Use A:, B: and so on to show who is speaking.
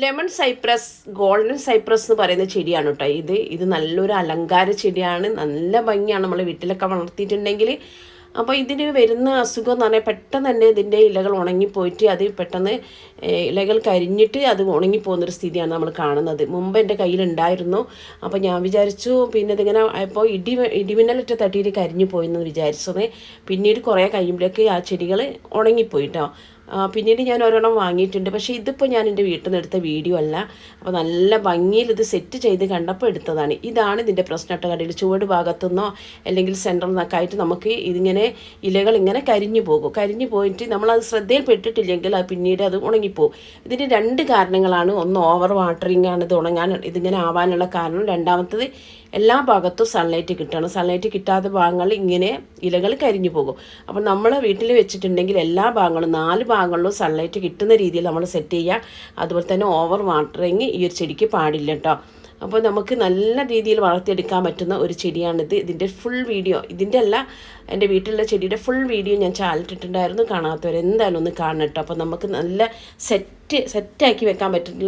A: Lemon Cyprus, golden cypress എന്ന് പറയുന്ന ചെടിയാണ് കേട്ടോ ഇത് നല്ലൊരു അലങ്കാര ചെടിയാണ്. നല്ല ഭംഗിയാണ് നമ്മൾ വീട്ടിലൊക്കെ വളർത്തിയിട്ടുണ്ടെങ്കിൽ. അപ്പോൾ ഇതിന് വരുന്ന അസുഖം എന്ന് പറഞ്ഞാൽ പെട്ടെന്ന് തന്നെ ഇതിൻ്റെ ഇലകൾ ഉണങ്ങിപ്പോയിട്ട് അത് പെട്ടെന്ന് ഇലകൾ കരിഞ്ഞിട്ട് അത് ഉണങ്ങിപ്പോകുന്നൊരു സ്ഥിതിയാണ് നമ്മൾ കാണുന്നത്. മുമ്പ് എൻ്റെ കയ്യിലുണ്ടായിരുന്നു. അപ്പോൾ ഞാൻ വിചാരിച്ചു പിന്നെ ഇതിങ്ങനെ ഇപ്പോൾ ഇടിമിന്നലിട്ട് തട്ടിയിട്ട് കരിഞ്ഞു പോയെന്ന് വിചാരിച്ചത്. പിന്നീട് കുറേ കഴിയുമ്പോഴേക്ക് ആ ചെടികൾ ഉണങ്ങിപ്പോയിട്ടോ. പിന്നീട് ഞാൻ ഒരെണ്ണം വാങ്ങിയിട്ടുണ്ട്. പക്ഷേ ഇതിപ്പോൾ ഞാൻ എൻ്റെ വീട്ടിൽ നിന്ന് എടുത്ത വീഡിയോ അല്ല. അപ്പോൾ നല്ല ഭംഗിയിൽ ഇത് സെറ്റ് ചെയ്ത് കണ്ടപ്പോൾ എടുത്തതാണ്. ഇതാണ് ഇതിൻ്റെ പ്രശ്നം കേട്ടോ. കടയിൽ ചുവട് ഭാഗത്തുനിന്നോ അല്ലെങ്കിൽ സെൻറ്ററിൽ നിന്നൊക്കെ ആയിട്ട് നമുക്ക് ഇതിങ്ങനെ ഇലകൾ ഇങ്ങനെ കരിഞ്ഞു പോകും. കരിഞ്ഞു പോയിട്ട് നമ്മളത് ശ്രദ്ധയിൽപ്പെട്ടിട്ടില്ലെങ്കിൽ അത് പിന്നീട് അത് ഉണങ്ങിപ്പോകും. ഇതിന് രണ്ട് കാരണങ്ങളാണ്. ഒന്ന് ഓവർ വാട്ടറിങ് ആണ് ഇതിങ്ങനെ ആവാനുള്ള കാരണം. രണ്ടാമത്തത് എല്ലാ ഭാഗത്തും സൺലൈറ്റ് കിട്ടണം. സൺലൈറ്റ് കിട്ടാത്ത ഭാഗങ്ങളിൽ ഇങ്ങനെ ഇലകൾ കരിഞ്ഞു പോകും. അപ്പോൾ നമ്മൾ വീട്ടിൽ വെച്ചിട്ടുണ്ടെങ്കിൽ എല്ലാ ഭാഗങ്ങളും 4 ഭാഗങ്ങളിലും സൺലൈറ്റ് കിട്ടുന്ന രീതിയിൽ നമ്മൾ സെറ്റ് ചെയ്യുക. അതുപോലെ തന്നെ ഓവർ വാട്ടറിങ് ഈ ഒരു ചെടിക്ക് പാടില്ല കേട്ടോ. അപ്പോൾ നമുക്ക് നല്ല രീതിയിൽ വളർത്തിയെടുക്കാൻ പറ്റുന്ന ഒരു ചെടിയാണിത്. ഇതിൻ്റെ ഫുൾ വീഡിയോ, ഇതിൻ്റെ അല്ല, എൻ്റെ വീട്ടിലുള്ള ചെടിയുടെ ഫുൾ വീഡിയോ ഞാൻ ചാനലിട്ടിട്ടുണ്ടായിരുന്നു. കാണാത്തവർ എന്തായാലും ഒന്ന് കാണണം കേട്ടോ. അപ്പോൾ നമുക്ക് നല്ല സെറ്റാക്കി വെക്കാൻ പറ്റുന്ന